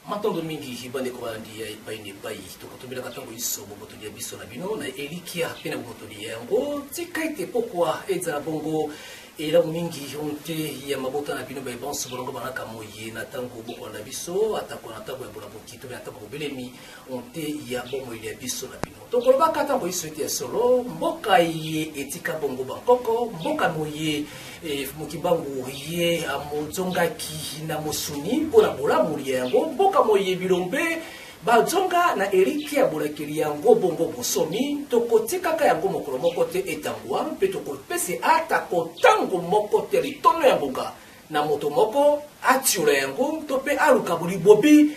Matondo mingi hibande ko bandi ya ipaine pai to kutubila katango iso boboto dia biso na bino na elikia pena boboto dia ngo tikaite pokwa eza bongo era mingi honte ya mabota na bino ba bonso bongo banaka moye na tango boko na biso atako na tango ya bola bokito na tango belemi honte ya bongo ile biso na bino to ko ba katango iso ete solo mboka ye etika bongo bankoko mboka moye mukibangu ye amozongaki na musuni bola bola muri yango mboka moye bilombe bazonga na eriki ya bolakeli yango bongo bosomi tokotika ka yango mokolo moko te etangwa mpe tokopese ata kotango moko te litono ya mboka na moto moko atiola yango to mpe aluka boli bobi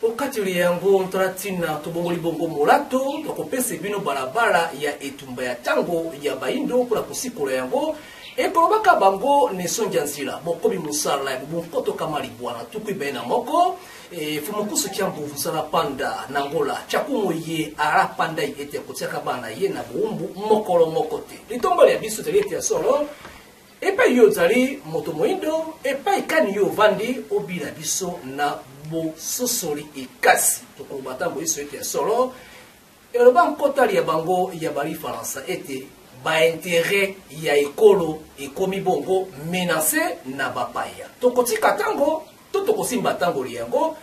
okatili yango ntratina tobongoli bongo molato tokopese bino balabala ya etumba ya tango ya baindo mpona kosikola yango ekolobaka bango nesongia nzila bokobi mosala ya bobonkoto kamali bwana tukui bena moko fumukusu kiambu vusala panda nangola chakumo ye ara panda ete kotiaka bana ye na bumbu mokolo mokote litombole ya biso telete ya solo epa yo zali moto moindo epa ikani yo vandi obila biso na bo sosoli ikasi tokobatambo iso ete ya solo eloba nkotali ya bango ya bali faransa ete ba intérêt ya ekolo ekomi bongo menacé na bapaya tokotika tango to tokosimba tango liyango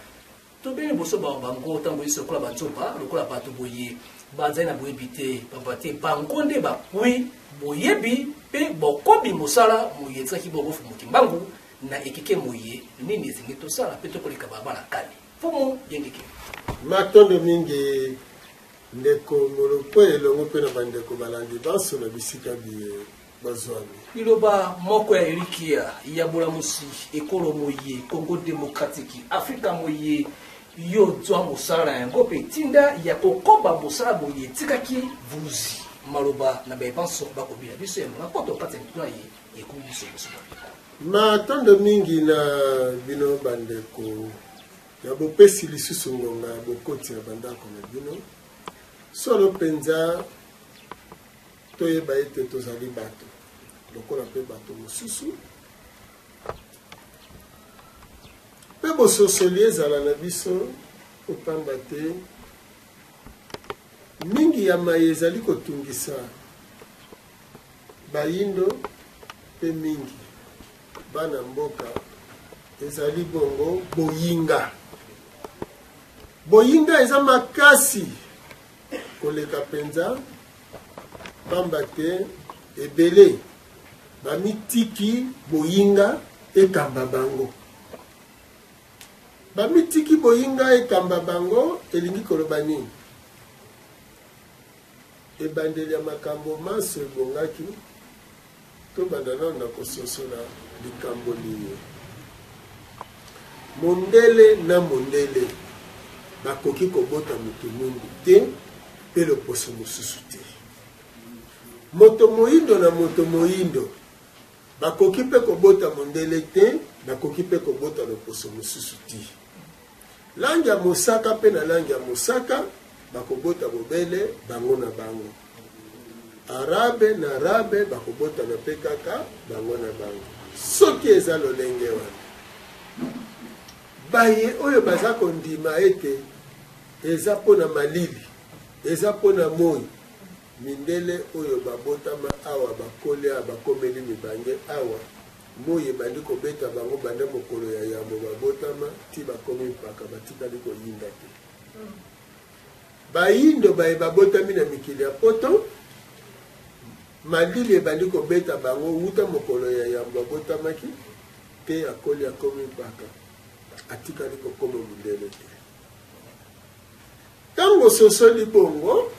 tobeni boso bango tango iso kola batsopa lokola bato boye banzai na boyebi te pamba te bango nde bakui boyebi mpe bokobi mosala moye etiaki bongo fumuki mbangu na ekike moye nini ezingi tosala mpe tokoleka babala kani fumu yendiki matondo mingi ndeko moloko elongo mpe na bandeko balandi banso na bisika biye bazwami liloba moko ya erikia ya bolamusi ekolo moye Congo démocratique Afrika moye yo zwa mosala yango mpe tinda ya kokoba mosala boye etikaki vuzi maloba na baebanso bakobila biso ya mona poto kati ya mituna ye ekomi biso bosoba matondo mingi na bino bandeko ya bopesi lisusu ngonga ya bokoti ya bandako na bino solo penza toyeba ete tozali bato lokola mpe bato mosusu mpe bososoli ezala na biso opamba te mingi ya maye ezali kotungisa bayindo mpe mingi bana mboka ezali bongo boyinga boyinga eza makasi koleka penza pamba te ebele bamitiki boyinga ekamba bango bamitiki boyinga ekamba bango elingi koloba nini ebandeli ya makambo maso ebongaki tobanda nano na kososola likambo liye mondele na mondele bakoki kobota moto mundu te mpe loposo mosusu te moto moyindo na moto moyindo bakoki mpe kobota mondele te bakoki mpe kobota loposo mosusu te langi ya mosaka mpe na langi ya mosaka bakobota bobele bango na bango arabe na arabe bakobotana mpe kaka bango na bango soki eza lolenge wana baye oyo baza kondima ete eza mpona malili eza mpona moi mindele oyo babotama awa bakole awa bakomeli mibange awa moi ebandi kobeta bango bande mokolo ya yambo babotama ti bakomi mpaka batikali koyinda te bayindo baye babotami na mikili ya poto malili ebandi kobeta bango wuta mokolo ya yambo babotamaki te akoli akomi mpaka atikali kokoma mundele te tango sosoli bongo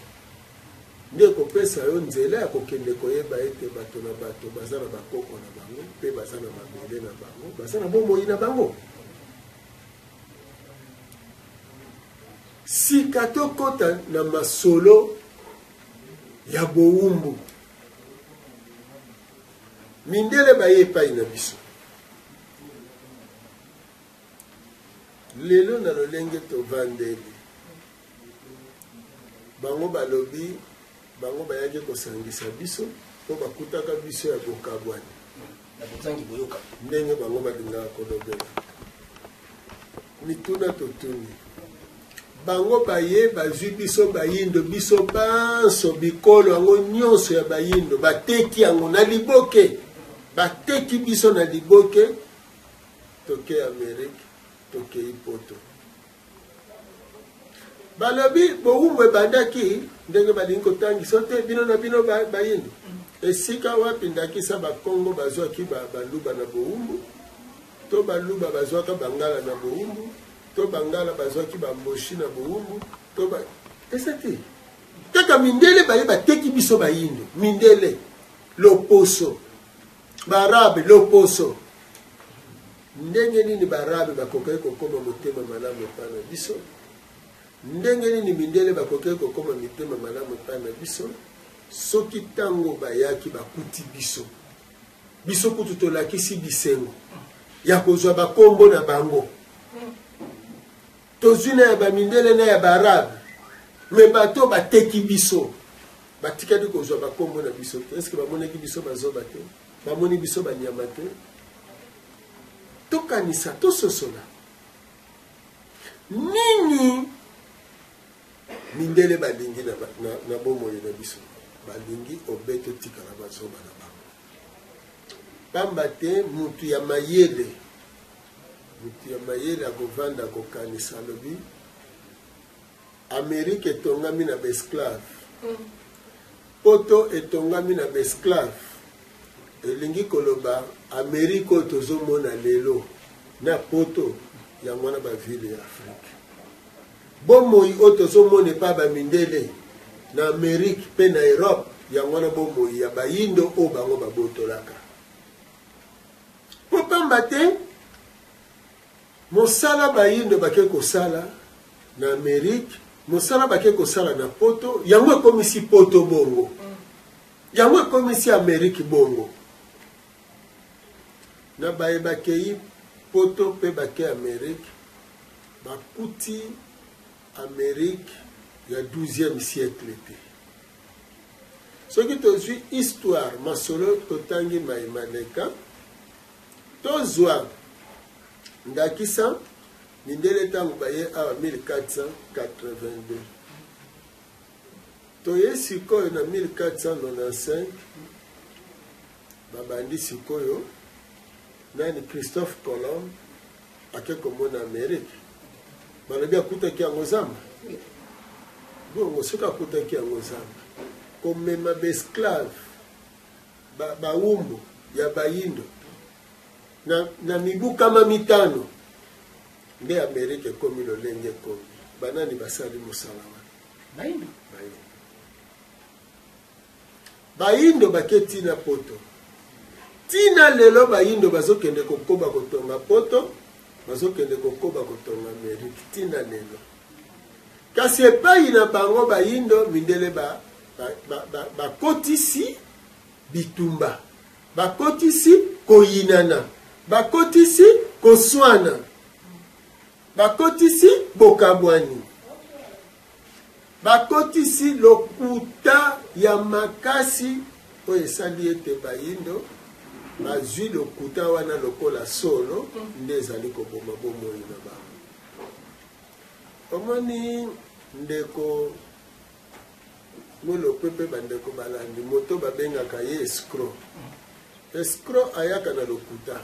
nde kopesa yo nzela ya kokende koyeba ete bato na bato baza na bakoko na bango mpe baza na mabele na bango baza na bomoi na bango sika tokota na masolo ya bowumbu mindele baye epai na biso lelo na lolenge tovandeli bango balobi bango bayaki kosangisa biso po bakutaka biso ya bokabwani ndenge bango balingaka kolobela mituna totuni bango baye bazwi biso bayindo biso banso bikolo yango nyonso ya bayindo bateki yango na liboke bateki biso na liboke toke Amerike toke ipoto balobi bowumbu ebandaki ndenge balingi kotangisa te bino na bino bayindo esika wapi ndakisa bakongo bazwaki baluba na bowumbu to baluba bazwaka bangala na bowumbu to bangala bazwaki bamboshi na bowumbu to ba esati kaka mindele baye bateki biso bayindo mindele loposo barabe loposo ndenge nini barabe bakokai kokoma motema malamu epana biso ndenge nini mindele bakokai kokoma mitema malamu epana biso soki tango bayaki bakuti biso kutu tolakisi bisengo ya kozwa bakombo na bango tozwi na ya bamindele na ya barabe me bato bateki biso batikali kozwa bakombo na biso te eske bamonaki biso bazoba te bamoni biso banyama te tokanisa tososola nini mindele balingi na bomoi na biso balingi obeto tikala bazoba na bango pamba te mutu ya mayele akovanda akokanisa alobi Amerike etongami na baesclave poto etongami na baesclave elingi koloba Amerike oyo tozomona lelo na poto yango na bavile ya Afrique bomoi oyo tozomona epa bamindele na Amerike mpe na Europe yango na bomoi ya bayindo oyo bango babotolaka po pamba te mosala bayindo bake kosala na Amerike mosala bake kosala na poto yango ekomisi poto bongo yango ekomisi Amerike bongo na baye bakei poto mpe bake Amerike bakuti Amerike ya 12e siècle te soki tozwi histoire masolo totangi maimaleka tozwa ndakisa mindele ntango baye awa 1482 toye sikoyo na 1495 babandi sikoyo nani Christophe Colomb ake komona Amerike balobi akutaki yango zamba bongo soki akutaki yango zamba komema baesclave bawumbu ya bayindo na mibu kama mitano nde Amerike ekomi lolenge ekomi banani basali mosala wana bayindo bake tina poto tina lelo bayindo bazokende kokoba kotonga poto bazokende kokoba kotonga Amerike tina lelo kasi epai na bango bayindo mindele bakotisi bitumba bakotisi koyinana bakotisi koswana bakotisi bokabwani bakotisi lokuta ya makasi oyo esali ete bayindo bazwi lokuta wana lokola solo nde ezali koboma bomoi na bango omoni ndeko molope mpe bandeko balandi moto babengaka ye escro ayaka na lokuta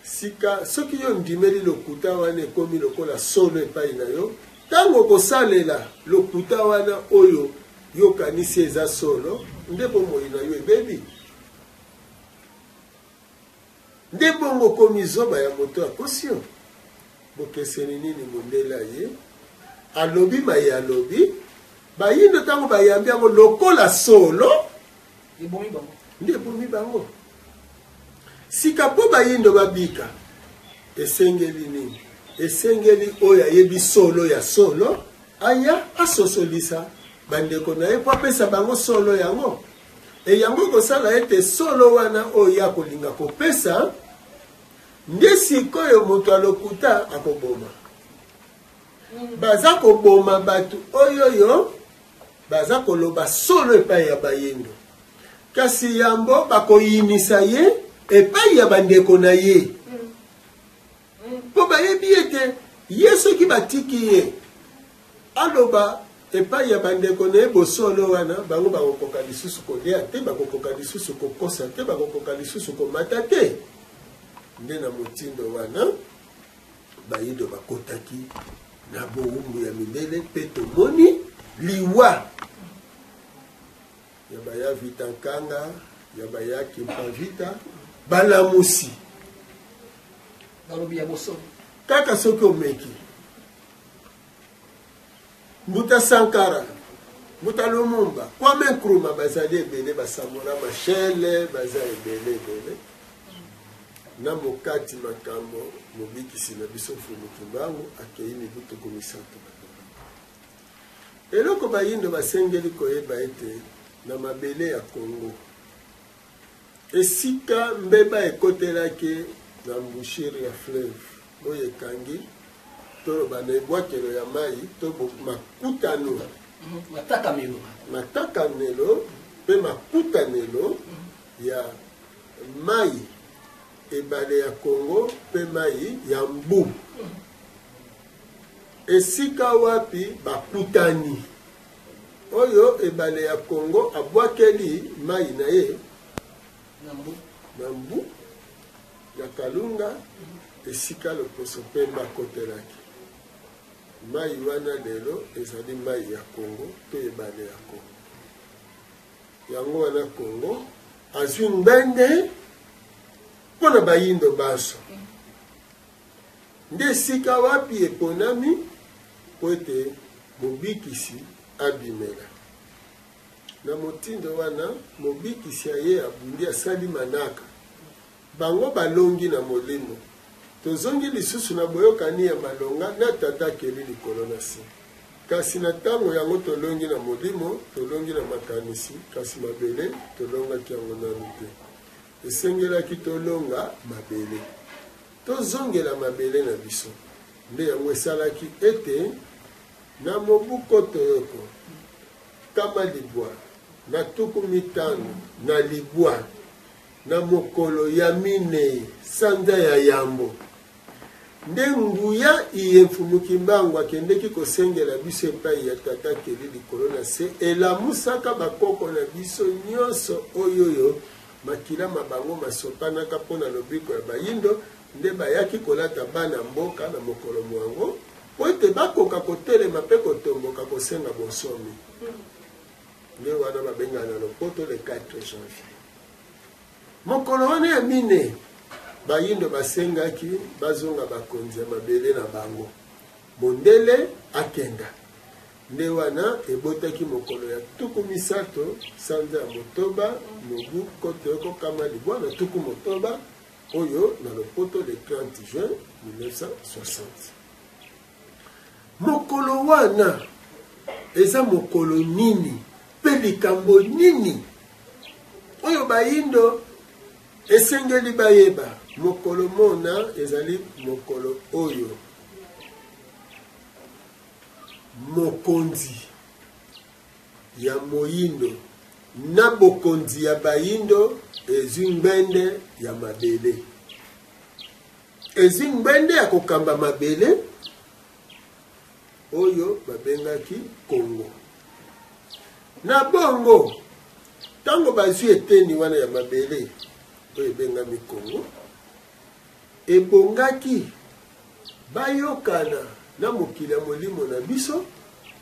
sika soki yo ndimeli lokuta wana ekomi lokola solo epai na yo ntango kosalela lokuta wana oyo yokanisi eza solo nde bomoi na yo ebebi nde bongo komi zoba ya moto akosi yo bokeseni nini mondela ye alobi maye alobi bayindo ntango bayambi yango lokola solo nde ebomi bango sika po bayindo babika esengeli nini esengeli oyo ayebi solo ya solo aya asosolisa bandeko na ye po apesa bango solo yango yango kosala ete solo wana oyo akolinga kopesa nde sikoyo moto alokuta akoboma baza koboma bato oyoyo baza koloba solo epai ya bayindo kasi yango bakoyinisa ye epai ya bandeko na ye po bayebi ete Yesu qui batiki ye aloba epai ya bandeko na ye bosolo wana bango bakokoka lisusu kolia te bakokoka lisusu kokosa te bakokoka lisusu komata te nde na motindo wana bayindo bakotaki na bowumbu ya mindele mpe tomoni liwa ya baya vita nkanga ya baya kimpavita balamusi balobi ya bosolo kaka soki omeki Mbuta Sankara, Mbuta Lumumba, Kwame Nkrumah bazali ebele basamola machele baza ebele na mokati makambo mobikisi na biso Mfumukimbangu akei mibutu komisato eloko bayindo basengeli koyeba ete na mabele ya Congo esika mbeba ekotelaki na mbushiri ya fleuve oyo ekangi toloba na ebwakelo ya mai to makutano matakanelo mpe makutanelo ya mai ebale ya Congo mpe mai ya mbu esika wapi bakutani oyo ebale ya Congo abwakeli mai na ye na mbu ya Kalunga esika loposo mpe bakotelaki mai wana lelo ezali mai ya Congo to ebale ya Congo yango wana Congo azwi mbende mpona bayindo baso nde esika wapi eponami po ete mobikisi abimela na motindo wana mobikisi aye abundi asali manaka bango balongi na molimo tozongi lisusu na boyokani ya malonga na tata keli likolo na se kasi na ntango yango tolongi na molimo tolongi na makanisi kasi mabele tolongaki yango nanu te esengelaki tolonga mabele tozongela mabele na biso nde yango esalaki ete na mobuko toyoko kama libwa na tuku mitano na libwa na mokolo ya minei sanza ya yambo nde nguya iye Mfumukimbangu akendeki kosengela biso epai ya tata keli likolo na se elamusaka bakoko na biso nyonso oyoyo makila mabango masopanaka mpona lobiko ya bayindo nde bayaki kolata bana mboka na mokolo mwango po ete bakoka kotelema mpe kotomboka kosenga bonsomi nde wana babengana na lopoto le 4 janvier mokolo wana ya mine bayindo basengaki bazonga bakonzi ya mabele na bango mondele akenda nde wana ebotaki mokolo ya tuku misato sanza ya motoba mobu koto yoko kama libwa na tuku motoba oyo na lopoto le 30 juin 1960 mokolo wana eza mokolo nini mpe likambo nini oyo bayindo esengeli bayeba mokolo mona ezali mokolo oyo mokonzi ya moyindo na bokonzi ya bayindo ezwi ngbende ya mabele ezwi ngbende ya kokamba mabele oyo babengaki Congo na bongo ntango bazwi eteni wana ya mabele oyo ebengami Congo ebongaki bayokana na mokili ya molimo na biso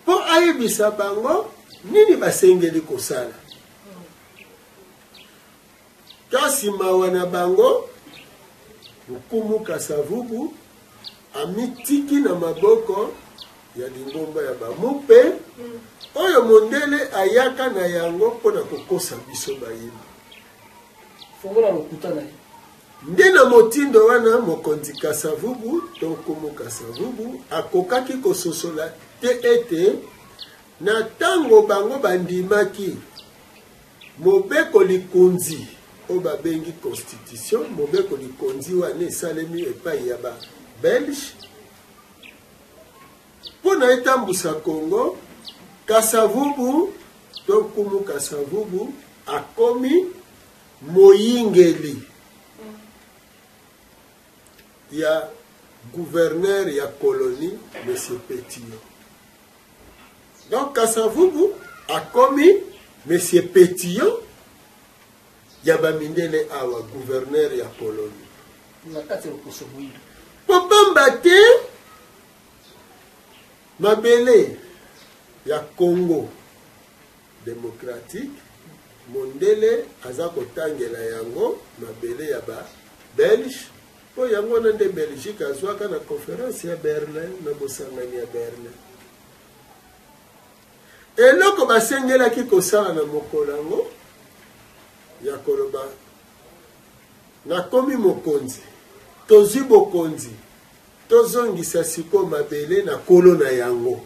mpo ayebisa bango nini basengeli kosala kasi mawa na bango Nkumu Kasavubu amitiki na maboko ya lingomba ya bamupe oyo mondele ayaka na yango mpona kokosa biso bayimbi fongola lokuta na ye nde na motindo wana mokonzi Kasavubu to Nkumu Kasavubu akokaki kososola te ete na tango bango bandimaki mobeko likunzi oyo babengi constitution mobeko likonzi wana esalemi epai ya ba belge mpona etambusa Congo Kasavubu to Nkumu Kasavubu akomi moyingeli ya gouverneur ya colonie M. Pétillon. Donc Kasavubu a commis M. Pétillon Yabamindele awa gouverneur ya colonie. Popamba te mabele ya Congo démocratique mondele aza kotangela yango mabele ya ba Belge po yango na de Belgique azwaka na conférence ya Berlin na bosangani ya Berlin. Eloko basengelaki kosala na mokolo yango ya koloba nakomi mokonzi tozwi bokonzi tozongisa siko mabele na kolo na yango.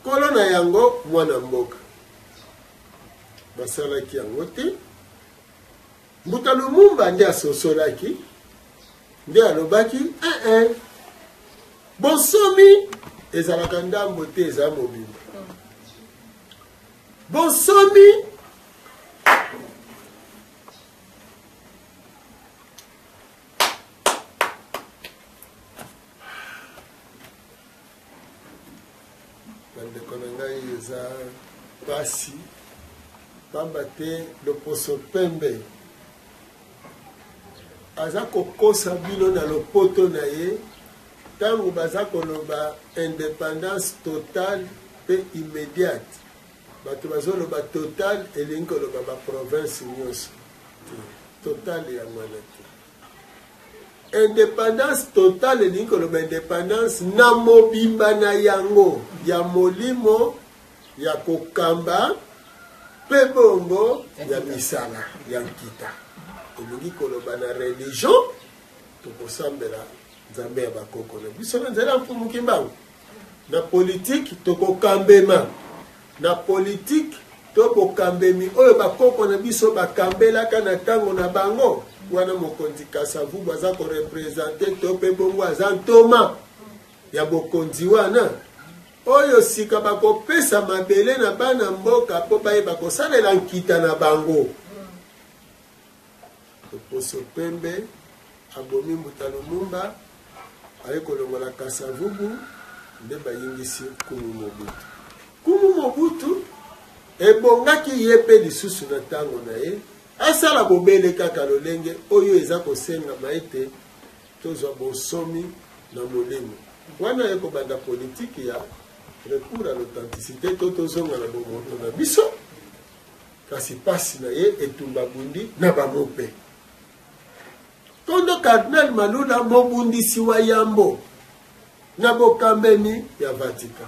Kolo na yango mwana mboka basalaki yango te. Mbuta Lumumba nde asosolaki nde alobaki bonsomi ezalaka ndambo te eza mobimba. Bonsomi bandeko na ngai eza pasi pamba te loposo pembe aza kokosa bino na lopoto na ye ntango baza koloba indépendance totale pe immédiate. Bato bazoloba total elingi koloba baprovince nyonso total ya mwana te. Indépendance totale elingi koloba indépendance na mobimba na yango ya molimo ya kokamba pe bongo ya misala ya nkita. Elingi koloba na religion tokosambela nzambe ya bakoko na biso na nzela mfumu kimbangu. Na politique tokokambema. Na politique tokokambemi oyo bakoko na biso bakambelaka na ntango na bango. Wana mokonzi Kasavubu aza korepresente to pe bongo aza ntoma ya bokonzi wana oyo sika bakopesa mabele na bana mboka po bayeba kosalela nkita na bango. Poso pembe abomi Mbuta Lumumba aye kolongola Kasavubu nde bayingisi Kumu Mobutu. Kumu Mobutu ebongaki ye pe lisusu na ntango na ye asala bobele kaka lolenge oyo eza kosengama ete tozwa bonsomi na molimo. Wana ye kobanda politiki ya recours à l'authenticité to tozonga na bomoto na biso kasi pasi na ye etumba bundi na bamope. Tondo Cardinal Malula mobundisi wa yambo na bokambemi ya Vatican.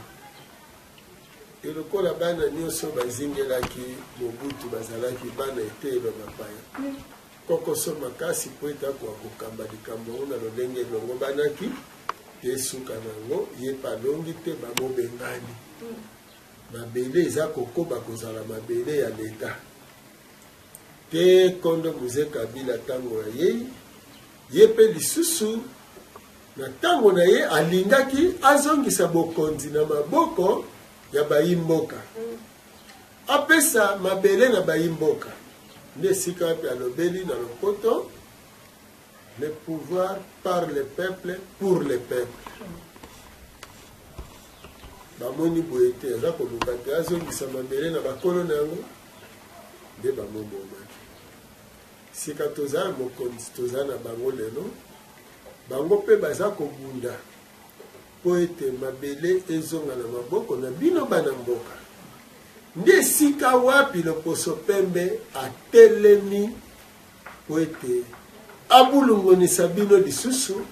Elokola bana nyonso bazingelaki Mobutu bazalaki bana etelo mapaya. Kokoso makasi po eta kwa kokamba likambo na lolenge longo banaki tesuka nango ye palongi te bamobengani. Mabele eza kokoba kozala mabele ya leta. Te kondo Muze Kabila tango ya yei ye pe lisusu na tango na ye alingaki azongisa bokonzi na maboko ya bayimboka. Apesa mabele na bayimboka. Nde sika pe alobeli na lopoto le pouvoir par le peuple pour le peuple. Bamoni boete aza koluka te azongisa mabele na bakolo na yango nde bamobomaki. Sika toza mokonzi toza na bango lelo bango pe baza kobunda po ete mabele ezonga na maboko na bino bana mboka. Nde sika wapi loposo pembe atelemi po ete abulungonisa bino lisusu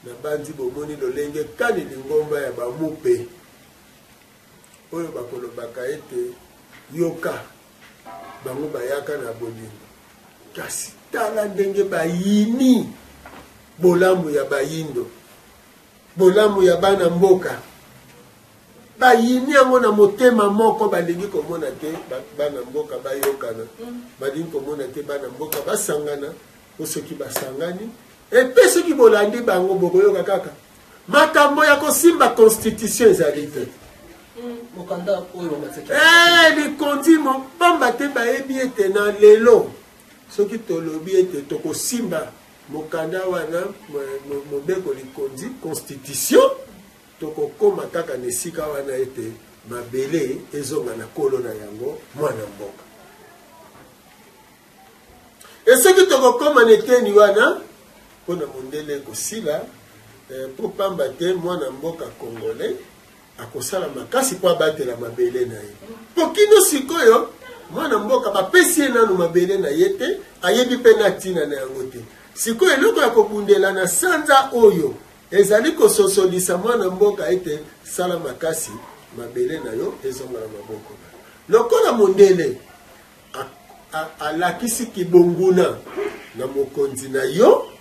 na bandi bomoni lolenge kani lingomba ya bamupe oyo bakolobaka ete yoka bango bayaka na bolingo. Kasi tala ndenge bayini bolamu ya bayindo bolamu ya bana mboka bayini yango na motema moko balingi komona te bana mboka bayokana balingi komona te bana mboka basangana po soki basangani epe soki bolandi bango bokoyoka kaka makambo ya kosimba constitution ezali te. Likondi pamba te bayebi ete na lelo soki tolobi ete tokosimba mokanda wana mobeko likondi constitution tokokoma kaka na esika wana ete mabele ezonga na kolo na yango mwana mboka. Esoki tokokoma na eteni wana mpona mondele ekosila po pamba te mwana mboka congolais akosala makasi po abatela mabele na ye. Po kino sikoyo mwana mboka bapesi ye nanu mabele na ye te, ayebi mpe na ntina na yango te. Sikoyo eloko ya kobundela na sanza oyo ezali kososolisa mwana mboka ete sala makasi mabele na yo ezonga na maboko. Lokola mondele alakisi kibonguna na mokonzi na yo,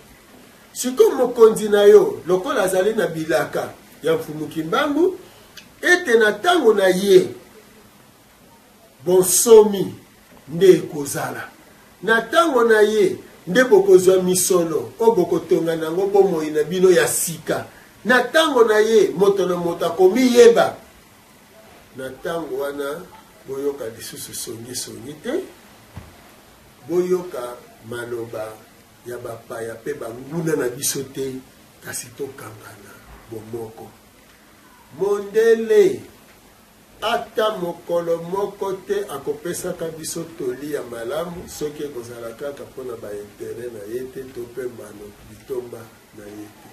sikoyo mokonzi na yo lokola azali na bilaka ya mfumuki mbangu ete na tango na ye bonsomi nde ekozala, na tango na ye nde bokozwa misolo o bokotonga nango bomoi na bino ya sika, na tango na ye moto na moto akomiyeba, na tango wana boyoka lisusu songi te, boyoka maloba ya bapaya pe banguna na biso te, kasi tokangana bomoko. Mondele ata mokolo moko te akopesaka biso toli ya malamu soki ekozala kaka mpona baintere na ye te to mpe mbano bitomba na ye te.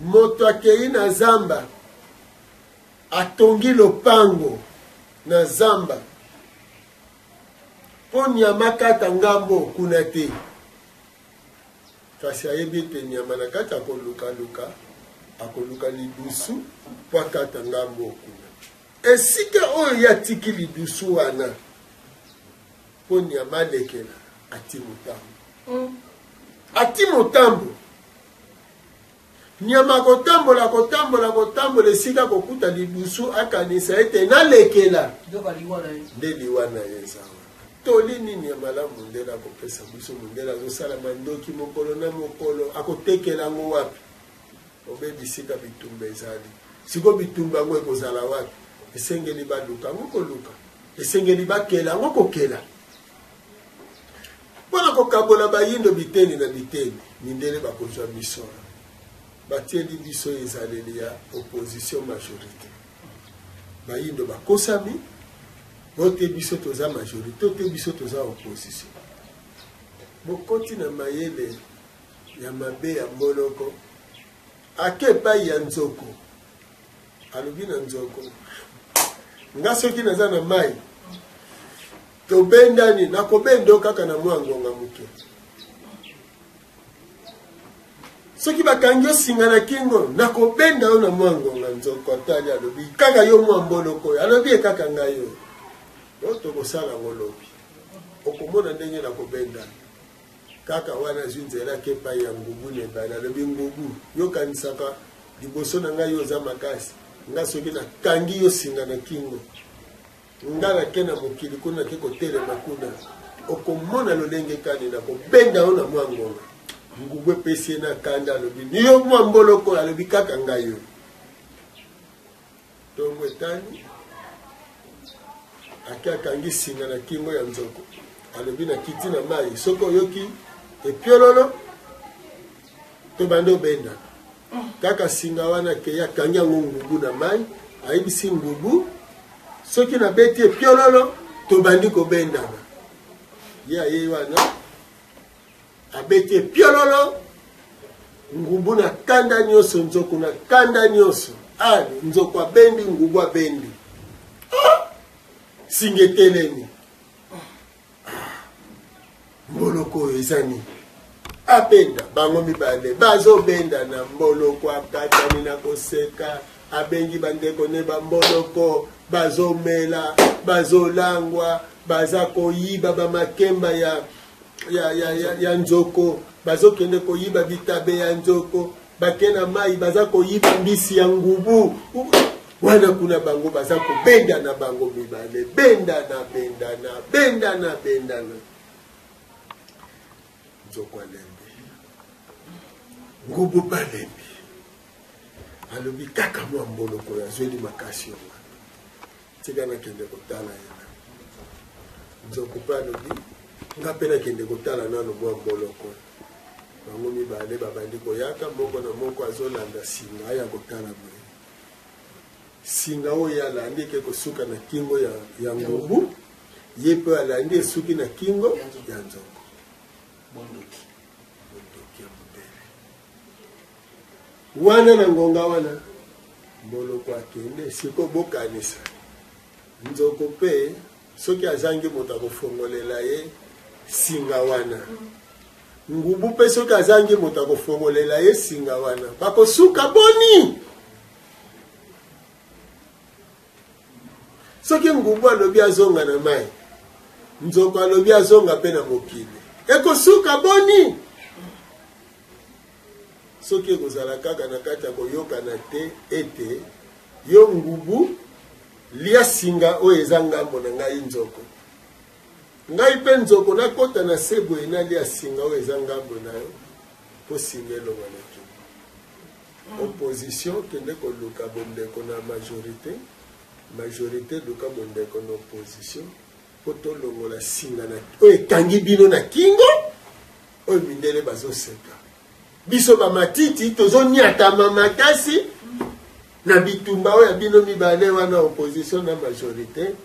Moto akei na zamba atongi lopango na zamba po nyama kata ngambo kuna te, kasi ayebi ete nyama na kati akoluka lidusu po akata ngambo kuna. Esika oyo yatiki lidusu wana po nyama alekela ati motambo nyama kotambola esika kokuta lidusu akanisa ete nalekela nde liwa na ye zawa. Toli nini ya malamu ndela kopesa biso mondela azosala mandoki mokolo na mokolo akotekela ngo wapi? Obebisika bitumba ezali siko bitumba ngo ekozala wapi? Esengeli baluka ngo koluka, esengeli bakela ngo kokela. Mpona kokabola bayindo biteni na biteni mindele bakozwa misora batieli biso ezaleli ya opposition majorité. Bayindo bakosami bote biso toza majorité, te biso toza opposition. Bokoti na mayele ya mabe ya mboloko ake epai ya nzoko, alobi na nzoko nga soki naza na mai tobendani nakobendo kaka na mwa ngonga moke. Soki bakangi osinga na kingo nakobenda yo na mwa ngonga. Nzoko atali alobi kaka yo mwa mboloko alobi ekaka ngai yo yo tokosala ngolobi okomona ndenge nakobenda kaka wana zwi nzela ke epai ya ngubu na ebale. Alobi ngubu yokanisaka liboso na ngai yo oza makasi, nga soki nakangi yo singa na kingo nga nake na mokili kuna ke kotelema kuna okomona lolenge kani nakobenda yo na mwa ngonga. Ngubu epesi ye na kanda alobi ni yo mwa mboloko, alobi kaka ngai yo. Tongo etani ake akangi singa na kingo ya nzoko, alobi na kiti na mai soko yoki epiololo to bando benda kaka singa wana ke ya kangi yango ngubu na mai ayebisi ngubu soki na beti epiololo to bandi kobendana ye wana abeti epiololo ngubu na kanda nyonso, nzoko na kanda nyonso, ali nzoko abendi ngubu abendi singeteleni mboloko oyo ezani abenda bango mibale bazobenda na mboloko akatani na koseka abengi bandeko ne bamboloko bazomela bazolangwa baza koyiba bamakemba ya nzoko bazokende koyiba bitabe ya nzoko bakena mai baza koyiba mbisi ya ngubu wana kuna bango baza kobenda na bango mibale bendana nzoko alembi ngubu balembi alobi kaka mwa mboloko ya zweli makasi yo tika nakende kotala yena nzoko pe alobi nga pena kende kotala nano mwa mboloko bango mibale babandi koyaka moko na moko azolanda singa aya kotala boye singa oyo alandi ke kosuka na kingo ya ngubu ye pe alandi esuki na kingo ya nzongo bondoki ya mobele wana na ngonga wana mboloko akende siko bokanisa nzoko pe soki azangi moto akofongolela ye singa wana ngubu pe soki azangi moto akofongolela ye singa wana bakosuka boni soki ngubu alobi azonga na mai nzoko alobi azonga pe na mokili ekosuka boni soki ekozala kaka na kati ya koyokana te ete yo ngubu lia singa oyo eza ngambo na ngai nzoko ngai mpe nzoko nakota na se boye nalia singa oyo eza ngambo na yo mpo singa elonga na kini opposition kende koluka bondeko na majorité luka bondeko na opposition mpo tolongola singa na oyo ekangi bino na kingo oyo mindele bazoseka biso bamatiti tozoniatama makasi na bitumba oyo ya bino mibale wana opposition na majorité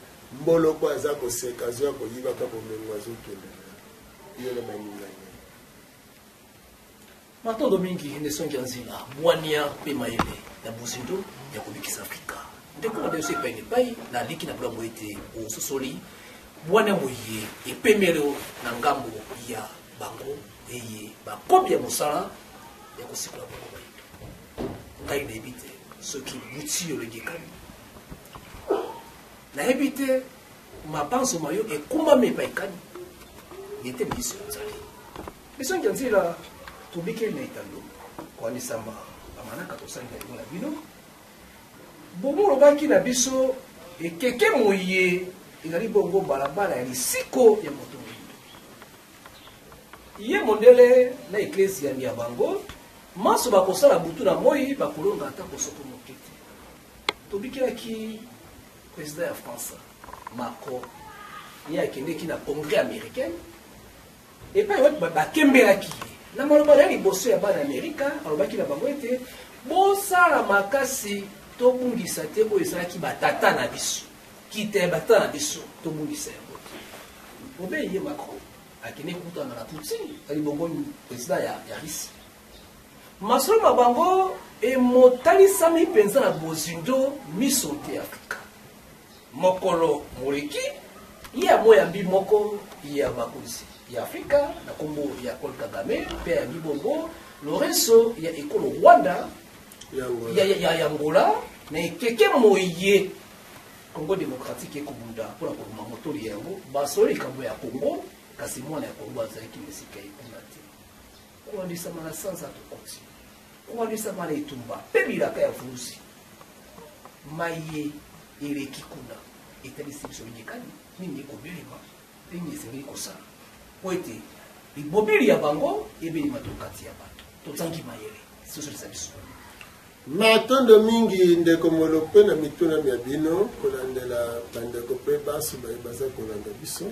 mboloko aza koseka azoya koyibaka bomengo azokende yo na baningani matondo mingi nesongi ya nzela bwania mpe mayele ya bozindo ya kobikisa afrika ndeko nde so epai nepai na liki na bulambo ete ososoli bwania moye epemelo na ngambo ya bango eye bakopi ya mosala ya kosikola bango bayebi ngai nayebi te soki buti olengekani nayebi te mabanzo mayo ekumbami epai kani yete miso nzali misongi ya nzela tobikeli na etando koanisama bamanaka tosali na lingo na bino bomo olobaki na biso ekeke moye ezali bongo balabala ya lisiko ya moto moyindo ye mondele na eklesi ya bango maso bakosala butu na moi bakolonga ata kosoko moke te tobikelaki président ya France Macron ye akendeki na congrès américain epai oyo bakembelaki ye na maloba na liboso ya bana amerika alobaki na bango ete bosala makasi tobungisa te oyo ezalaki batata na biso kite batata na biso tobungisa yango te obe ye Macron akendeki kutana na Poutine ali bongo président ya Russie masolo na bango emotalisami mpenza na bozindo miso te Afrika mokolo moleki ye amoyambi moko ya bakonzi ya Afrika na kombo ya Paul Kagame mpe ya Bibongo Lorenzo ya ekolo Rwanda ya Angola na ekeke moye Congo démocratique ekobunda mpona koluma motoli yango basolo likambo ya Congo kasi mwana ya Congo azalaki mesika ekuna te kuandisama na sanza tokoti kuandisama na etumba mpe bilaka ya vurusi maye eleki kuna etalisi biso bingekani nini ekobelema nini ezali kosala po ete libobili ya bango ebelema tokati ya bato tozangi mayele sosolisa biso matondo mingi ndeko molope na mituna ya bino kolandela bandeko mpe baso baza kolanda biso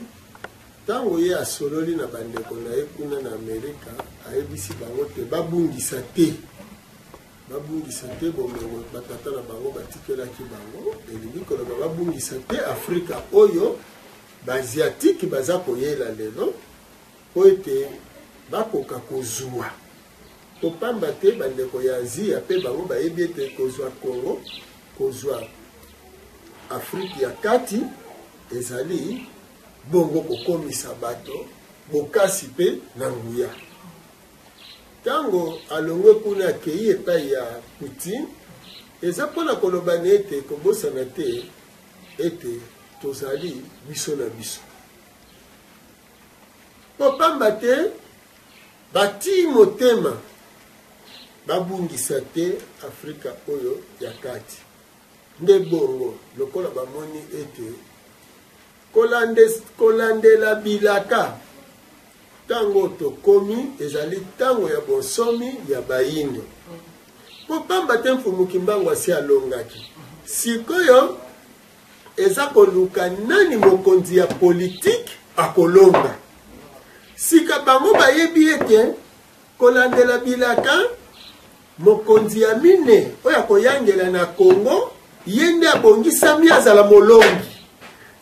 ntango ye asololi na bandeko na ye kuna na Amerika ayebisi bango te babungisa te bomengo batata na bango batikelaki bango elingi koloba babungisa te Afrika oyo baasiatike baza koyela lelo po ete bakoka kozwa kopamba te bandeko ya Asia mpe bango bayebi ete kozwa Congo kozwa Afrika ya kati ezali bongo kokomisa bato bokasi mpe na nguya ntango alongwe kuna akei epai ya Poutine eza mpona koloba na ete kobosana te ete tozali biso na biso popamba te bati motema babungisa te Afrika oyo ya kati nde bongo lokola bamoni ete kolandela bilaka tango tokomi ezali tango ya bonsomi ya bayindo popamba te mfumuki mbango asi alongaki sikoyo eza koluka nani mokonzi ya politike akolonga sika bango bayebi ete kolandela bilaka mokonzi ya mine oyo akoyangela na Congo ye nde abongisami azala molongi,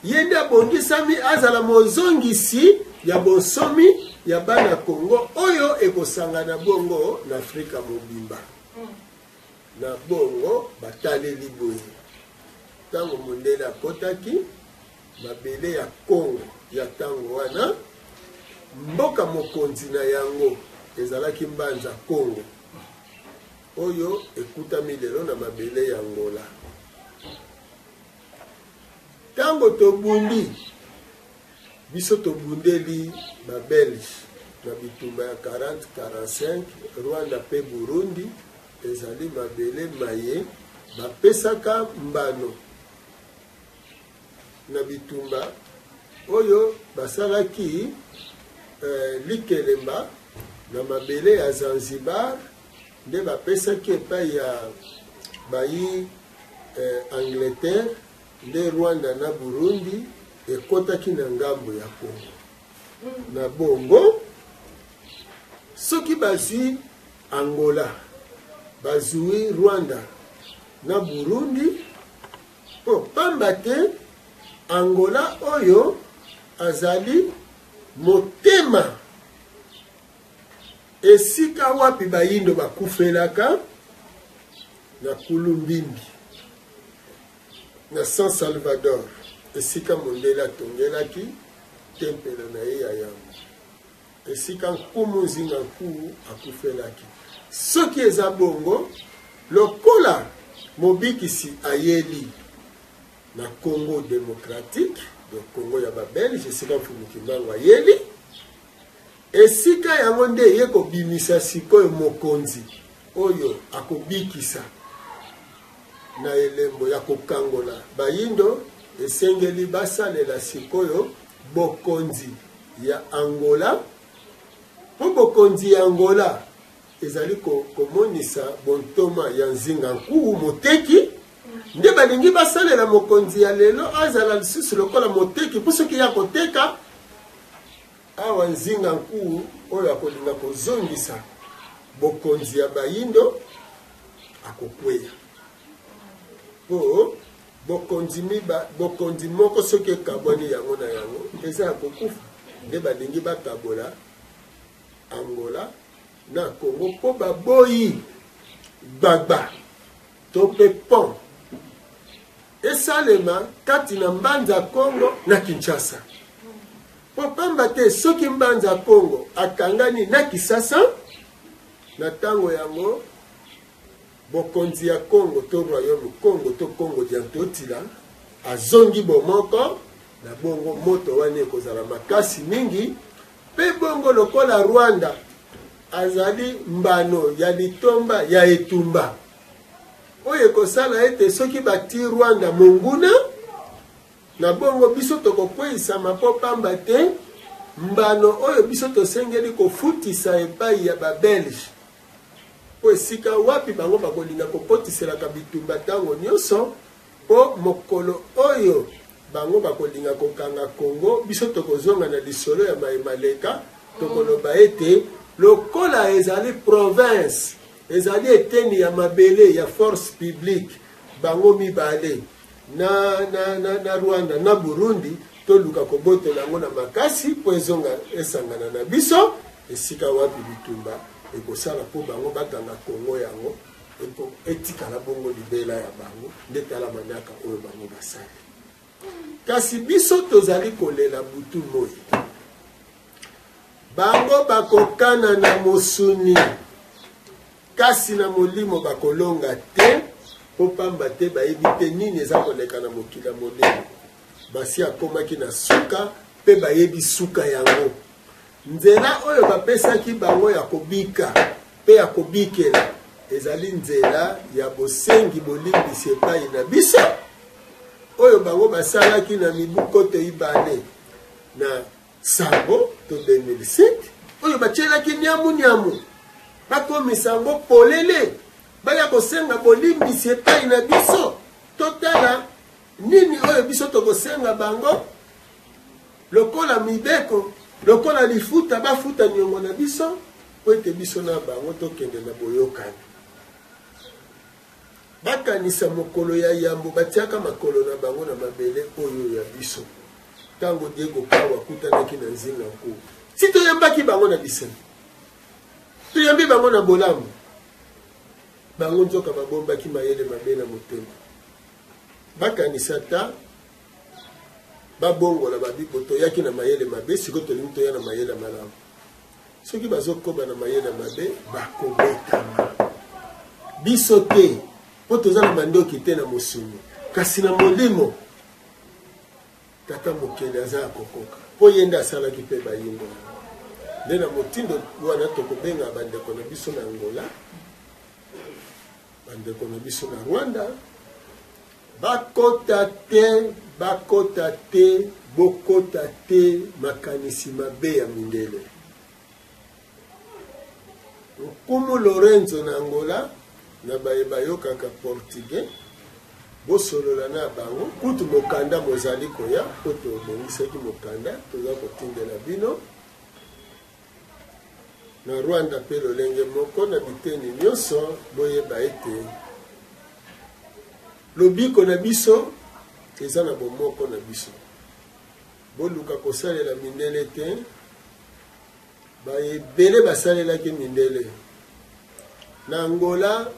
ye nde abongisami azala mozongisi ya bonsomi ya bana Congo oyo ekosangana bongo na Afrika mobimba. Na bongo bataleli boye ntango mondele akotaki mabele ya Congo ya ntango wana mboka mokonzi na yango ezalaki Mbanza Congo oyo ekutami lelo na mabele ya Angola. Tango tobundi biso tobundeli ba Belge na bitumba ya 40-45 Rwanda pe Burundi ezali mabele maye bapesaka mbano na bitumba oyo basalaki likelemba na mabele ya Zanzibar nde bapesaki epai ya bayi Angleterre nde Rwanda na Burundi ekotaki na ngambo ya Congo. Na bongo soki bazwi Angola bazwi Rwanda na Burundi pamba te Angola oyo azali motema esika wapi bayindo bakufelaka na Kulumbimbi na San Salvador esika mondele atongelaki tempelo na ye ya yango esika nkumu nzinga nkuu akufelaki. Soki eza bongo lokola mobikisi ayeli na Congo démocratique de Congo ya babelge esika mfumukimbango ayeli esika yango nde ye kobimisa sikoyo mokonzi oyo akobikisa na elembo ya kokangola bayindo esengeli basalela sikoyo bokonzi ya Angola po bokonzi ya Angola ezali komonisa bontoma ya nzinga nkuu moteki nde balingi basalela mokonzi ya lelo azala lisusu lokola moteki po soki ya koteka awa nzinga nkuu oyo akolinga kozongisa bokonzi ya bayindo akokweya po bokonzi moko soki ekabwani yango na yango eza akokufa nde balingi bakabola Angola na Congo po baboyi gbagba to mpe pont esalema kati na Mbanza Congo na Kinshasa po pamba te soki Mbanza Congo akangani na Kisasa na ntango yango bokonzi ya Congo to royaume Congo to Congo diantotila azongi bomoko na bongo moto wana ekozala makasi mingi pe bongo lokola Rwanda azali mbano ya litomba ya etumba oyo ekosala ete soki bati Rwanda monguna na bongo biso tokokweyisama po pamba te mbano oyo biso tosengeli kofutisa epai ya babelge po esika wapi bango bakolinga kopotiselaka bitumba ntango nyonso po mokolo oyo bango bakolinga kokanga Congo biso tokozonga na lisolo ya maemaleka tokoloba ete lokola ezali province ezali eteni ya mabele ya force publique bango mibale na Rwanda na Burundi toluka kobotola yango na makasi po ezonga esangana na biso esika wapi bitumba ekosala po bango bakanga Congo yango etikala bongo libela ya bango nde tala maniaka oyo bango basali. Kasi biso tozali kolela butu moi bango bakokana na mosuni kasi na molimo bakolonga te po pamba te bayebi te nini eza koleka na mokili ya molimo basi akomaki na suka pe bayebi suka yango nzela oyo bapesaki bango ya kobika pe ya kobikela ezali nzela ya bosengi bolimbisi epai na biso oyo bango basalaki na mibu koto ibale na sango to 2007 oyo batielaki nyamu bakomisa yango polele baya kosenga bolimbisi epai na biso totala nini oyo biso tokosenga bango lokola mibeko lokola lifuta bafuta niongo na biso po ete biso na bango tokende na boyokani bakanisa mokolo ya yambo batiaka makolo na bango na mabele oyo ya biso tango Diego Kawa kutanaki na nzinga nkuu si toyambaki bango na biseni toyambi bango na bolamu bango nzoka babombaki mayele mabe na motema bakanisa ta babongola babibo toyaki na mayele mabe siko tolingi toya na mayele malamu soki bazokoba na mayele mabe bakobetama biso te po toza na mandoki te na mosuni kasi na molimo tata mokele aza ya kokoka po ye nde asalaki mpe bayimbo nde na motindo wana tokobenga bandeko na biso na Angola bandeko na biso na Rwanda bakota te bokota te makanisi mabe ya mindele Nkumu Lorenzo na Angola na bayokaka portugais bosolola na bango kutu mokanda mozali koya po tobongisaki mokanda toza kotindela bino na Rwanda mpe lolenge moko na biteni nyonso boyeba ete lobiko na biso eza na bomoko na biso boluka kosalela mindele te bayebele basalelaki mindele na Angola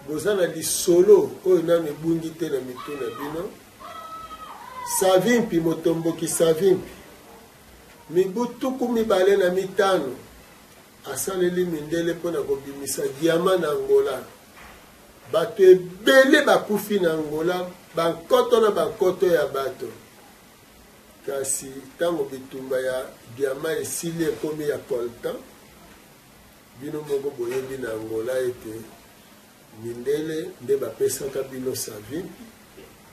boza na lisolo oyo nano ebungi te na mitu na bino Savimpi motomboki Savimpi mibu 25 asaleli mindele mpona kobimisa diama na Angola bato ebele bakufi na Angola bankoto na bankoto ya bato kasi ntango bitumba ya diama esili ekomi ya coltan bino moko boyebi na Angola ete mindele nde bapesaka bino Savimpi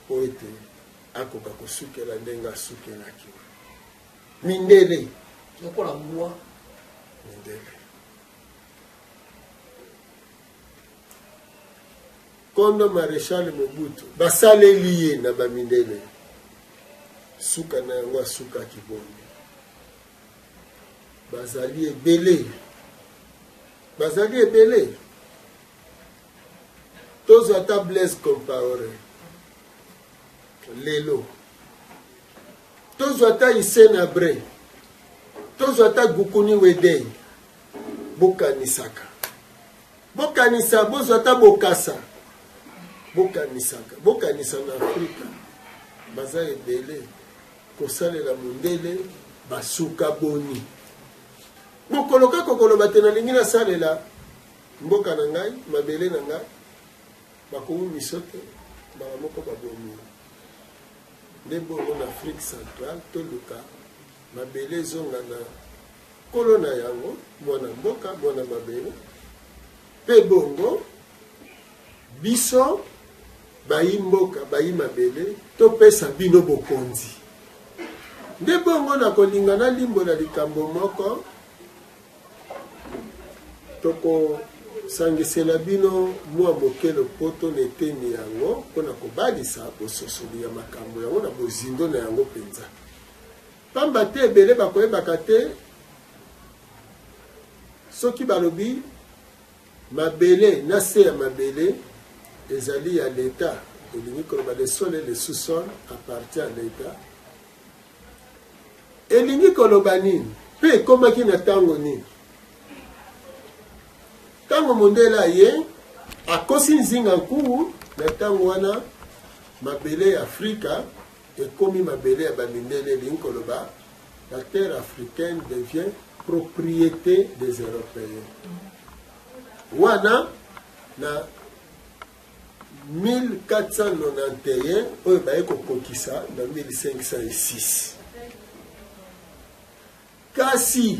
po ete akoka kosukela ndenge asukelaki mindele lokola mbwa mindele kondo Maréchal Mobutu basaleli ye na bamindele suka na yango asukaki bongo bazali ebele tozwa ata Blaise Compaoré lelo tozwa ata Hissène Habré tozwa ata Gukuni Wedei bokanisaka bokanisa bozwa ata Bokassa bokanisa na Afrika baza ebele kosalela mondele basuka boni bokoloka kokoloba te nalingi nasalela mboka na ngai mabele na ngai bakomi misote baka moko babomi nde bongo na Afrique centrale toluka mabele ezonga na kolo na yango mwana mboka mwana mabele mpe bongo biso bayi mboka bayi mabele topesa bino bokonzi nde bongo na kolinga na limbo na likambo moko toko sangisela bino mwa mokelo poto neteni yango mpona kobalisa bososoli ya makambo yango na bozindo na yango mpenza pamba te ebele bakoyebaka te soki balobi mabele na se ya mabele ezali ya l'État elingi koloba le sol et le sous-sol appartient à l'État elingi koloba nini mpe ekomaki na ntango nini ntango mondele ye akosi nzinga nkuu na ntango wana mabele ya Afrika ekomi mabele ya bamindele elingi koloba la terre africaine devient propriété des Européens wana na 1491 oyo baye kokokisa na 1506 kasi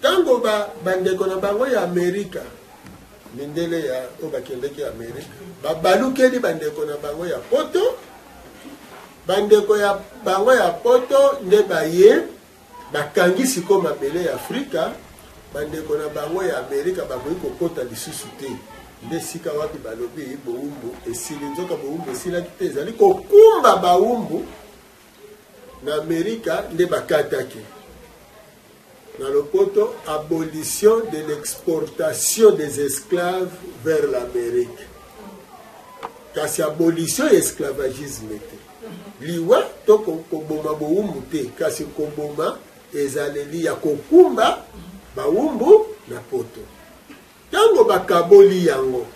tango bandeko na bango ya Amerika mindele ya oyo bakendeki ya Amerika babalukeli bandeko na bango ya poto bandeko ya bango ya poto nde baye bakangi siko mabele ya Afrika bandeko na bango ya Amerika bakoki kokota lisusu te nde sika wapi balobi bowumbu esili nzoka bowumbu esilaki te ezali kokumba bawumbu na Amerika nde bakataki na lopoto abolition de l'exportation des esclaves vers l'Amérique. Kasi abolition ya esclavagisme te. Liwa to koboma bowumbu te, kasi koboma ezaleli ya kokumba bawumbu na poto. Tango bakaboli yango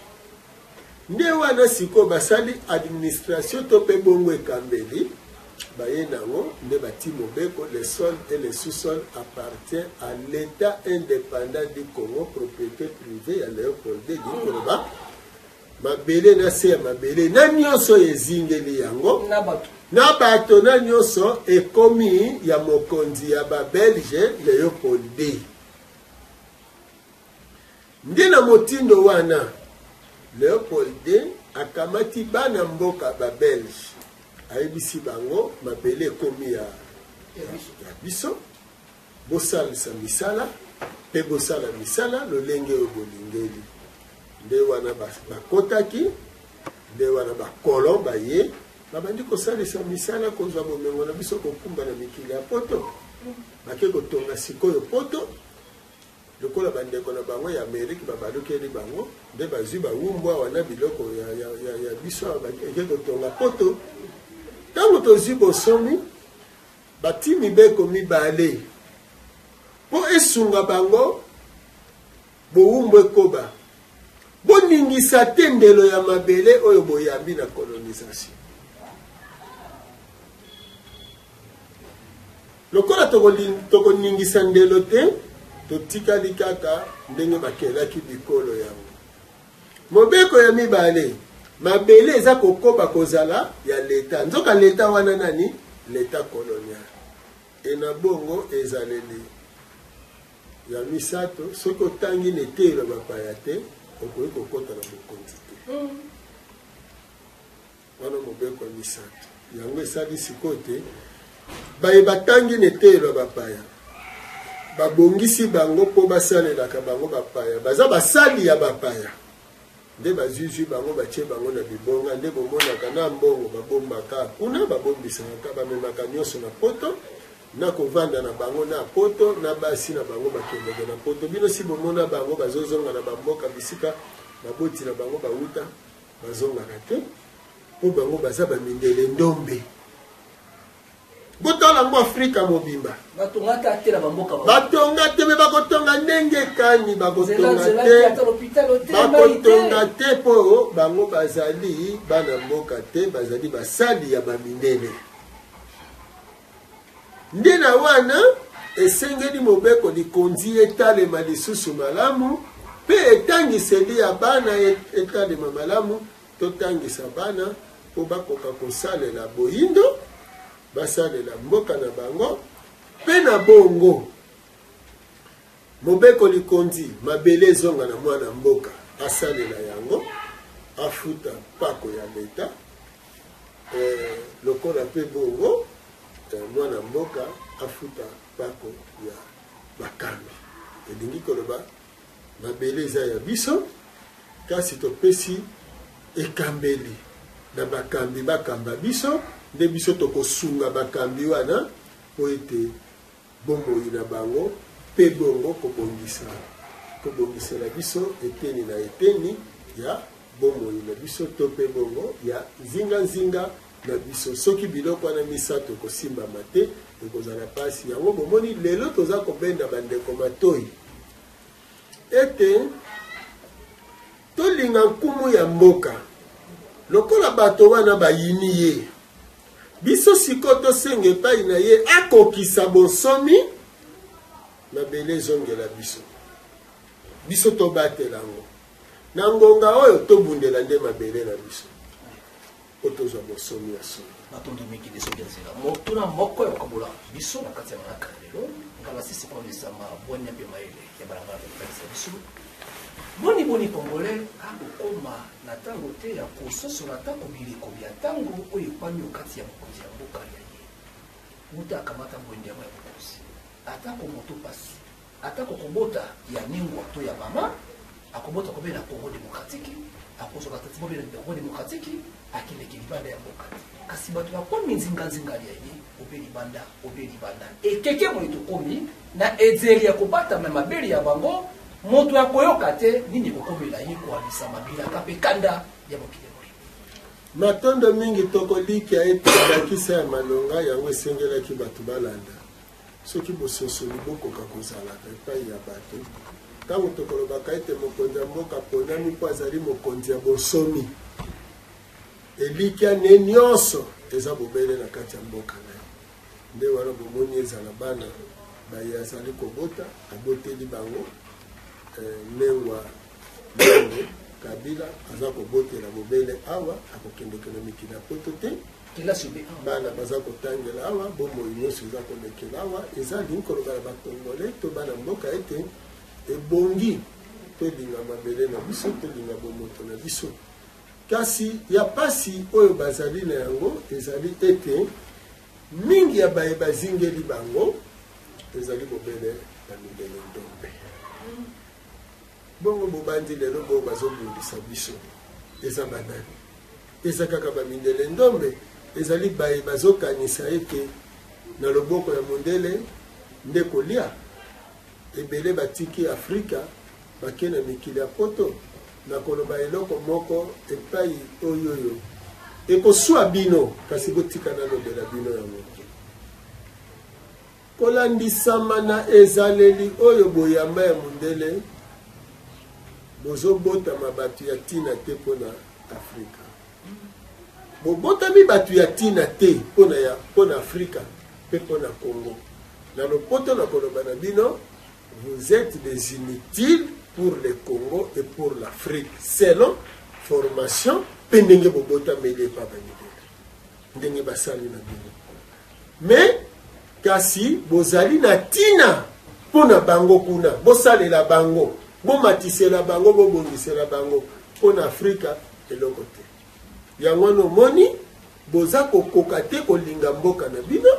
nde wana siko basali administration to pe bongo ekambeli baye nango nde bati Mobeko. Le sol et le sous-sol appartient à l'État indépendant du Congo, propriété privée ya Léopold de Koloba. Mabele na se mabele na nyonso ezingeli yango na bato na nyonso ekomi ya mokonzi ya babelge Léopold de. Nde na motindo wana Léopold de akamati bana mboka babelge ayebisi bango mabele ekomi ya biso bosalisa misala pe bosala misala lolenge oyo bolingeli. Nde wana bakotaki nde wana bakolon baye babandi kosalisa misala kozwa bomengo na biso kokumba na mikili ya poto bake kotonga sikoyo poto lokola bandeko na bango ya Amerike babalukeli bango nde bazwi bawumbwa wana biloko ya biso bake kotonga poto. Tango tozwi bosomi bati mibeko mibale po esunga bango bowumbu ekoba boningisa te ndelo ya mabele oyo boyambi na colonisation. Lokola tokoningisa ndelo te totikali kaka ndenge bakelaki bikolo yango. Mobeko ya mibale mabele eza kokoba kozala ya leta. Nzoka leta wana nani? Leta colonial. Ena bongo ezaleli ya misato soko tangi netelo bapaya te okoki kokota na bokonzi te. Wana mobeko ya misato yango esali sikoyo te baye batangi netelo bapaya babongisi bango mpo basalelaka bango bapaya baza basali ya bapaya nde bazwizwi bango batie bango na bibonga nde bomonaka na mbongo babombaka kuna babombisaka bamemaka nyonso na poto na kovanda na bango na poto na basi na bango bakendeke na poto. Bino si bomona bango bazozonga na bamboka bisika baboti na bango bauta bazongaka te mpo bango baza bamindele ndombe. Botala ngo Afrika mobimba batonga te me bakotonga ndenge kani bakotonga te po bango bazali bana mboka te bazali basali ya bamindele. Nde na wana esengeli mobeko likonzi etalema lisusu malamu pe etangiseli ya bana etalema malamu totangisa bana po bakoka kosalela boyindo basalela mboka na bango pe na bongo mobeko likonzi mabele ezonga na mwana mboka asalela yango afuta pako ya leta lokola pe bongo mwana mboka afuta pako ya bakambi. Elingi koloba mabele eza ya biso kasi topesi ekambeli na bakambi bakamba biso nde biso tokosunga bakambi wana po ete bomoi na bango pe bongo kobongisela biso eteni na eteni ya bomoi na biso to pe bongo ya nzinga na biso. Soki biloko wana misato kosimbama te ekozala pasi yango bomoni lelo toza kobenda bandeko matoi ete tolinga nkumu ya mboka lokola bato wana bayini ye biso siko tosenga epai na ye akokisa bonsomi mabele ezongela biso tobatela yango na ngonga oyo tobundela nde mabele na biso otozwa bonsomi ya somi batondi mingi desoki nzela motuna moko ya kobola biso na kati ya manaka lelo ngala sisi pondisama boni ya maele ya balabala ya biso boni congolais akokoma na ntango te ya kososola ntango biliko bya ntango oyo ekwami okati ya mokonzi ya mboka ya ye mutu akamata mbwendiamo ya mokonzi atako moto pasi atako kobota ya ningwa to ya mama akobota kobela Congo démocratique akozoka tati bobela Congo démocratique akileki libanda ya mboka kasi bato bakomi nzinga ya ye obeli banda ekeke moyi tokomi na ezeli ya kobatama mabeli ya bango moto ya koyoka te nini kokomela ye koalisa mabilaka mpe kanda ya mokili matondo mingi tokolikia ete bakisa ya malonga yango esengelaki bato balanda soki bososoli bokoka kozalaka epai ya bato ntango tokolobaka ete mokonzi ya mboka ponami mpo azali mokonzi ya bosomi elikia ne nyonso eza bobele na kati ya mboka na ye nde wana bomoni ezala bana baye azali kobota aboteli bango nengwa Bongo Kabila aza kobotela bobele awa akokendeke na mikili ya poto te bana baza kotangela awa bomoi nyonso eza kolekela awa eza lingi koloba na bakongole to bana mboka ete ebongi tolinga mabele na biso tolinga bomoto na biso kasi ya pasi oyo bazali na yango ezali ete mingi ya baye bazingeli bango ezali bobele na mindele ndombe bongo bobandi lelo bo bazobundisa biso eza banani eza kaka bamindele ndombe ezali baye bazokanisa ete na loboko ya mondele nde kolia ebele batiki Afrika bakena mikili ya poto na koloba eloko moko epai oyoyo ekosua bino kasi botika na lobela bino yango kolandisama na ezaleli oyo boyamba ya mondele bozobotama bato ya tina te mpona Afrika bobotami bato ya tina te mpona Afrika mpe mpona Congo na lopoto na koloba na bino vous êtes des inutiles pour le Congo et pour l'Afrique selon formation mpe ndenge bobotameli epa bamidele ndenge basali na bino mais kasi bozali na tina mpona bango kuna bosalela bango bomatisela bango bobongisela bango mpona Afrika eloko te yango wana omoni boza kokoka te kolinga mboka na bino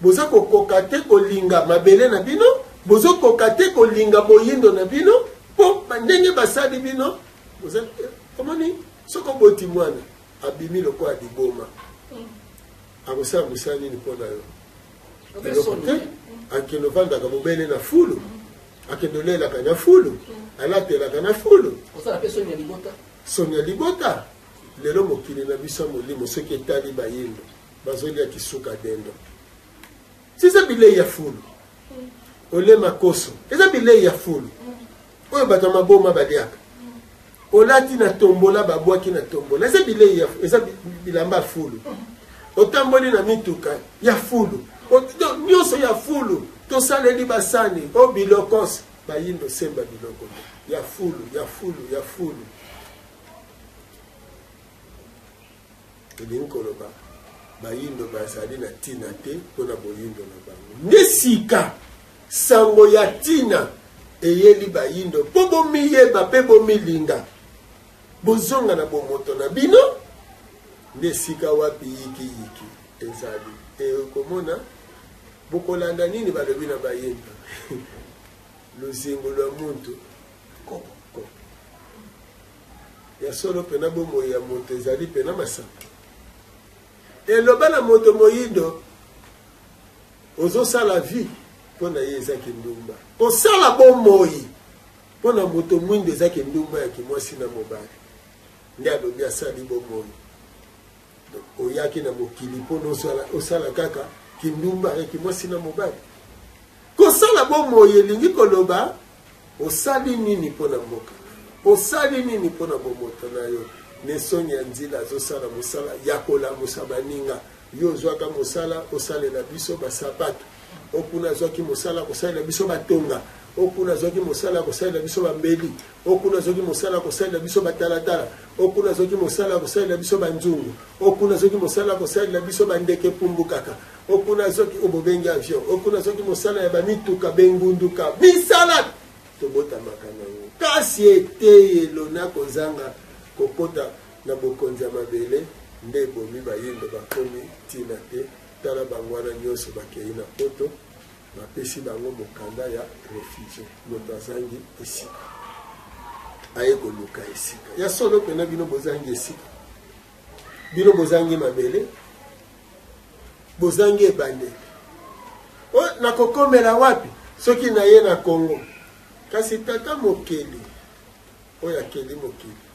boza kokoka te kolinga mabele na bino bozokoka te kolinga boyindo na bino mpo ndenge basali bino omoni soko boti mwana abimi lokola liboma akosala mosala nini mpona yo eloko te akende ovandaka bobele na fulu akende olelaka na fulu alatelaka na fulu soni ya libota lelo mokili na biso molimo soki etali bayindo bazolia kisuka dendo siza bilei ya fulu olema koso eza bilei ya fulu oyo bato ya maboma baliaka olati na tombola babwaki na tombola eza bilei ya eza bilamba ya fulu otamboli na mituka ya fulu nyonso ya fulu tosaleli basani o bilokos bayindo semba biloko ya fulu ya fulu ya fulu elingi koloba bayindo bazali na tina te mpona boyindo na bango nde sika sango ya tina eyeli bayindo mpo bomiyeba mpe bomilinga bozonga na bomoto na bino nde sika wapi yikiyiki ezali ekomona bokolanda nini balobi na bayindo luzingo lwa muntu kopo ya solo pena bomoi ya moto ezali pena masamba eloba na moto moyindo ozosala vie mpona ye ezaki ndumba osala bomoi mpona moto mwindo ezaki ndumba ya kimwasi na mobali nde alobi asali bomoi oyaki na mokili mpona osala kaka kindumba ya kimwasi na mobali kosala bomoi elingi koloba osali nini mpona mboka osali nini mpona bomoto na yo nesoni ya nzila azosala mosala ya kolamusa baninga yo ozwaka mosala osalela biso basapato okuna azwaki mosala kosalela biso batonga okuna azwaki mosala kosalela biso bambeli okuna azwaki mosala kosalela biso batalatala okuna azwaki mosala kosalela biso banzungu okuna azwaki mosala kosalela biso bandeke pumbukaka okuna azwaki obobengi avion okuna azwaki mosala ya bamituka bengunduka misala tobotamaka nango kasi eteyelo na kozanga kokota na bokonzi ya mabele nde bomi bayindo bakomi tina te tala bango wana nyonso bakei na poto bapesi bango mokanda ya refugie moto azangi esika aye koluka esika ya solo pena bino bozangi esika bino bozangi mabele bozangi ebandeli nakokomela wapi soki na ye na Congo kasi tata mokeli oyo akeli mokili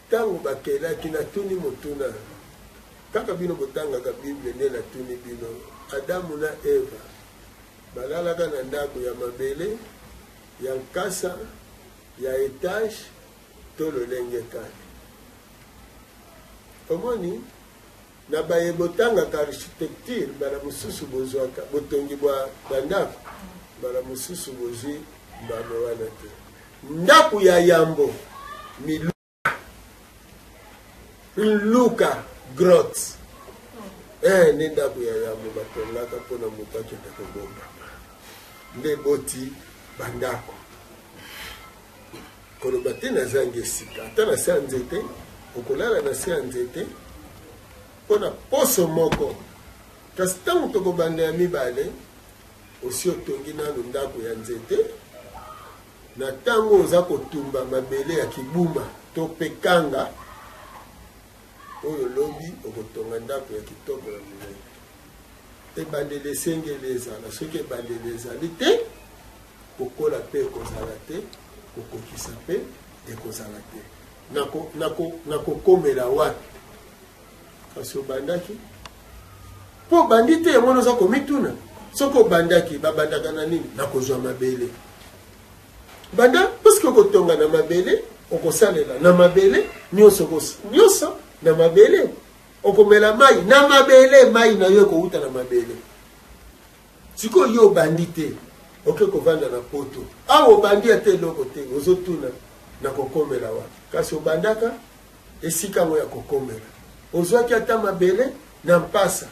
ntango bakelaki natuni motuna kaka bino botangaka bible nde natuni bino Adamu na Eva balalaka na ndako ya mabele ya nkasa ya etage to lolenge kani omoni na baye botangaka architecture bala mosusu bozwaka botongi bwa bandako bala mosusu bozwi mbano wana te ndako ya yambo miluka grotte ne ndako ya yambo batongaka mpona moto akende kobomba nde boti bandako koloba te nazangi esika ata na se ya nzete okolala na se ya nzete mpona poso moko kasi ntango tokobanda ya mibale osi otongi nano ndako ya nzete na ntango oza kotumba mabele ya kibuma to mpe kanga oyo lobi okotonga ndako ya kitoko na monene ebandeli esengeli ezala soki ebandeli ezali te kokola mpe ekozala te kokokisa mpe ekozala te nakokomela wapi kasi obandaki mpo obandi te yango oza komituna soki obandaki babandaka na nini nakozwa mabele banda parceke okotonga na mabele okosalela na mabele nyonso na mabele okomela mai na mabele mai na yo ekouta na mabele sikoyo yo obandi te oke kovanda na poto awa obandi ate eloko te ozotuna na kokomela wapi kasi obandaka esika ngo ya kokomela ozwaki ata mabele na mpasa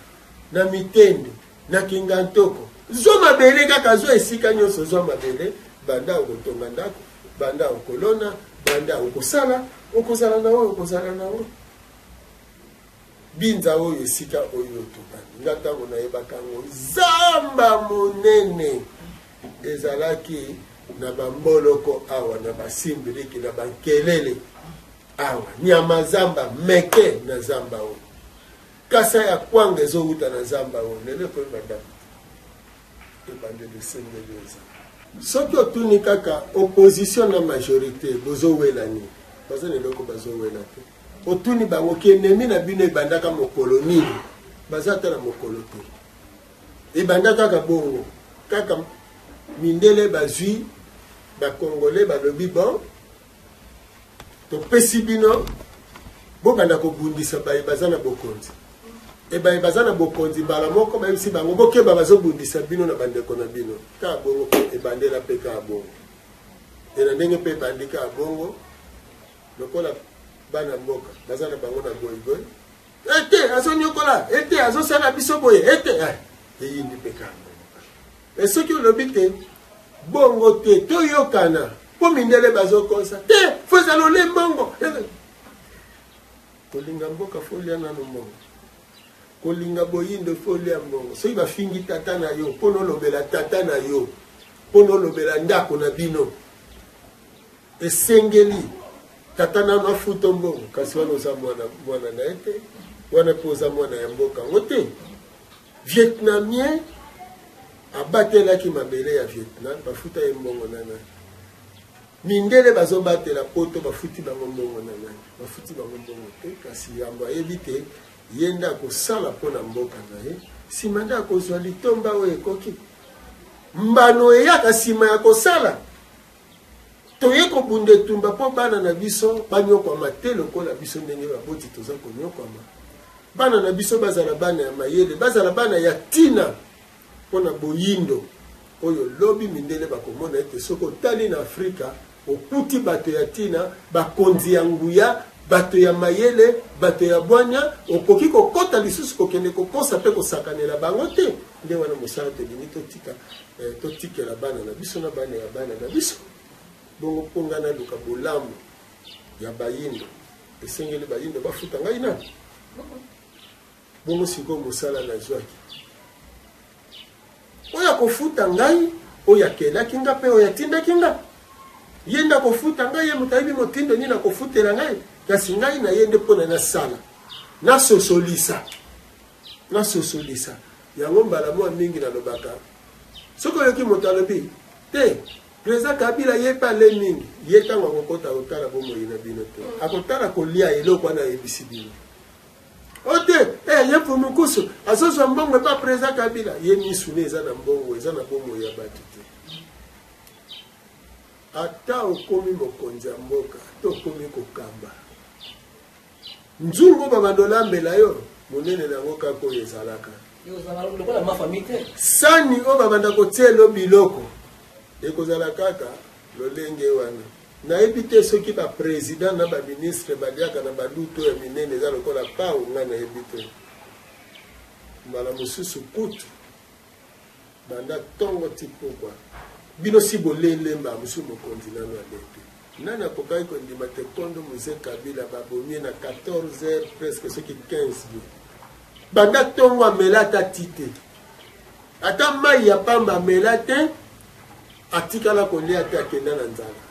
na mitendo na kingantoko zwa mabele kaka zwa esika nyonso zwa mabele banda okotonga ndako banda okolona banda okozala na oyo okozala na oyo binza oyo esika oyo tobandi nga ntango nayebaka ngo zamba monene ezalaki na bamboloko awa na basimbiliki na bankelele awa nyama zamba meke na zamba oyo kasa ya kwanga ezowuta na zamba oyo lelo ekoyebanda ebandeli esengeli eza soki otuni kaka opposition na majorité bozowela nini baza na eloko bazowela te otuni bango ki enemi na bino ebandaka mokolo nini baza ata na mokolo te ebanda kaka bongo kaka mindele bazwi bakongole balobi bon topesi bino bobanda kobundisa baye baza na bokonzi ebaye baza na bokonzi mbala moko bayebisi bango bokeba bazobundisa bino na bandeko na bino kaka bongo ebandela mpe kaka bongo ena ndenge mpe ebandi kaka bongo lokola bana mboka baza na bango na goyigoyi ete azonyokola ete azosala biso boye ete eyindi mpe kaka bongo esoki olobi te bongo te toyokana mpo mindele bazokosa te fo ezala ole mbongo kolinga mboka folia nano mbongo kolinga boyindo folia mbongo soki bafingi tata na yo mpo nolobela tata na yo mpo nolobela ndako na bino esengeli tata nano afuta mbongo kasi wana oza mwana na ye te wana mpe oza mwana ya mboka ngo te vietnamien abatelaki mabele ya Vietnam bafuta ye mbongo na nani mindele bazobatela poto bafuti bango mbongo na nani bafuti bango mbongo te kasi yambo ayebi te ye nde akosala mpona mboka na ye nsima nde akozwa litomba oyo ekoki mbano eyaka nsima ya kosala toye kobunda etumba mpo bana na biso banyokwama te lokola biso ndenge baboti toza konyokwama bana na biso bazala bana ya mayele bazala bana ya tina mpona boyindo oyo lobi mindele bakomona ete soki otali na afrika okuti bato ya tina bakonzi ya nguya bato ya mayele bato ya bwanya okoki kokota lisusu kokende kokosa mpe kosakanela bango te nde wana mosala tolingi totikela bana na biso na bana ya bana na biso bongo mpo ngai naluka bolamu ya bayindo esengeli bayindo bafuta ngai nani bongo sikoyo mosala nazwaki oyo akofuta ngai oyo akelaki nga mpe oyo atindaki nga yenda kofuta ngai ye mutayibi motindo ni na kofutela ngai kasi ngai na yende pona na sala na sosolisa yango mbala mwa mingi na lobaka soko yoki motalobi te président Kabila ye pa le mingi ye tango kokota otala bomo ina bino to akotala kolia eloko na ebisi bino ote ye pumukusu asoso mbongo pa président Kabila ye misune eza na mbongo eza na bomo ya batu te ata okomi mokonzi ya mboka to okomi kokamba nzungu babandolambela yo monene nango kaka oyo ezalaka sani oyo babanda kotia elo biloko ekozala kaka lolenge wana nayebi te soki baprésident na baministre baliaka na balutu ya minene eza lokola pao nga nayebi te mbala mosusu kutu banda ntongo ti pokwa bino si bolelemba mosusu mokonzi nano alete nani akokaki kondima te kondo muse Kabila babomie na 14 heures presque soki 15 jours banda ntongo amela ata ti te ata mai ya pamba amela te atikala kolia te akenda na nzala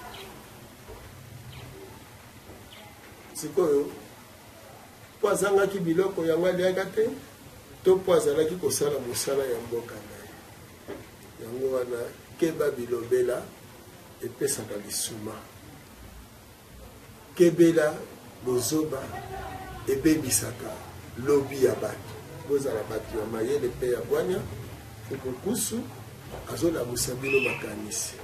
sikoyo po azangaki biloko yango aliaka te to po azalaki kosala mosala ya mboka na ye yango wana keba bilobela epesaka lisuma kebela bozoba ebebisaka lobi ya bato bozala bato ya mayele mpe ya bwanya fukukusu azolabusa bino makanisi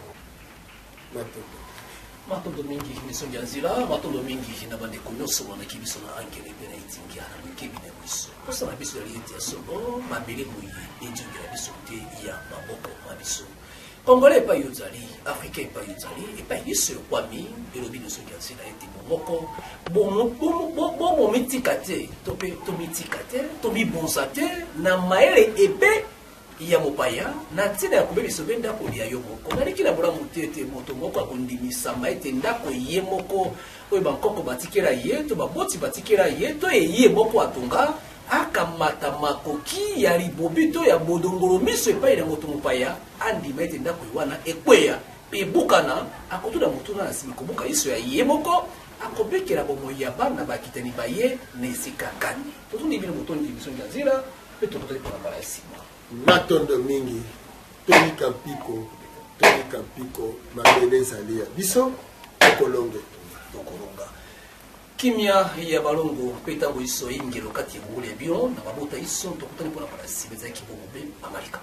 matondo mingi misongi ya nzela matondo mingi na bandeko nyonso banaki biso na ankele mpe na etingia na mikebi na biso posa na biso ya lieti ya solo mabele moye etingela biso te ya maboko ma biso Congolais epai ozali africain epai ozali epai biso ekwami elobi misongi ya nzela ete momoko bomomitika te to mpe tomitika te tomibonza te na mayele ebe ya mopaya na ntina ya kobebisa be ndako ya yo moko naleki na bolamu te ete moto moko akondimisama ete ndako ye moko oyo bankoko batikela ye to baboti batikela ye to eye moko atonga akamata makoki ya libobi to ya bodongolo miso epai na moto mopaya andima ete ndako wana ekweya mpe ebukana akotuna motuna na nsimi kobuka iso ya ye moko akobekela bomoi ya bana bakitani baye na esika kani totundi bino motondi misongi ya nzela mpe tokotoli mpona mbala ya nsima matondo mingi tolika mpiko mabele ezali ya biso tokolonga kimia ya balongo mpe ntango iso ingelo kati ya bongolo ya bino na babota iso tokutani mpona mbala ya nsima ezalaki bomobe mamalika